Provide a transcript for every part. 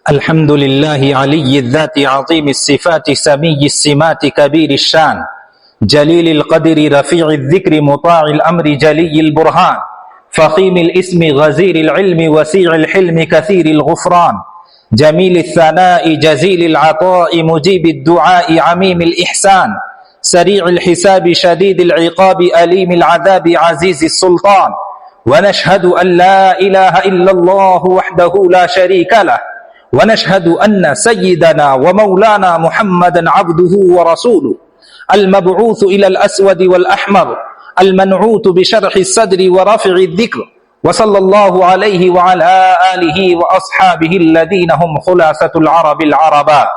الحمد لله علي الذات عظيم الصفات سمي السمات كبير الشان جليل القدر رفيع الذكر مطاع الأمر جلي البرهان فخيم الاسم غزير العلم وسيع الحلم كثير الغفران جميل الثناء جزيل العطاء مجيب الدعاء عميم الإحسان سريع الحساب شديد العقاب أليم العذاب عزيز السلطان ونشهد أن لا إله إلا الله وحده لا شريك له ونشهد أن سيدنا ومولانا محمدا عبده ورسوله المبعوث إلى الأسود والأحمر المنعوت بشرح الصدر ورفع الذكر وصلى الله عليه وعلى آله وأصحابه الذين هم خلاصة العرب العرباء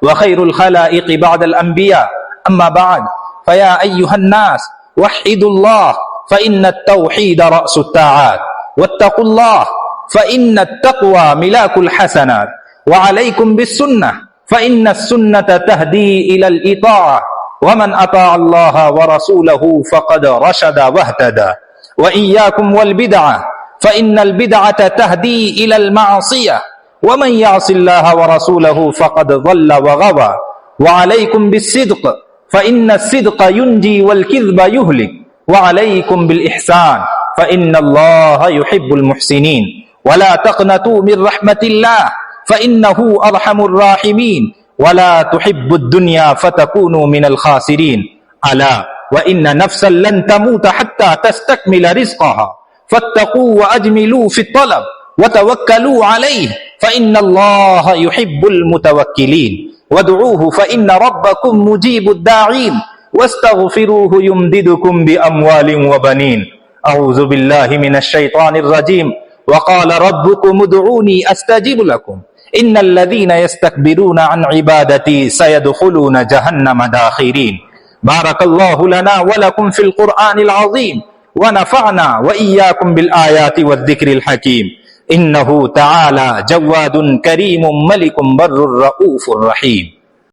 وخير الخلائق بعد الأنبياء أما بعد فيا أيها الناس وحدوا الله فإن التوحيد رأس الطاعات واتقوا الله فإن التقوى ملاك الحسنات وعليكم بالسنة فإن السنة تهدي إلى الإطاعة ومن أطاع الله ورسوله فقد رشد واهتدى وإياكم والبدعة فإن البدعة تهدي إلى المعصية ومن يعص الله ورسوله فقد ضل وغوى وعليكم بالصدق فإن الصدق ينجي والكذب يهلك وعليكم بالإحسان فإن الله يحب المحسنين ولا تقنطوا من رحمة الله فإنه أرحم الراحمين ولا تحب الدنيا فتكونوا من الخاسرين ألا وإن نفسا لن تموت حتى تستكمل رزقها فاتقوا وأجملوا في الطلب وتوكلوا عليه فإن الله يحب المتوكلين وادعوه فإن ربكم مجيب الداعين واستغفروه يمددكم بأموال وبنين أعوذ بالله من الشيطان الرجيم وقال ربكم ادعوني أستجب لكم إن الذين يستكبرون عن عبادتي سيدخلون جهنم داخرين بارك الله لنا ولكم في القرآن العظيم ونفعنا وإياكم بالآيات والذكر الحكيم إنه تعالى جواد كريم ملك بر رؤوف رحيم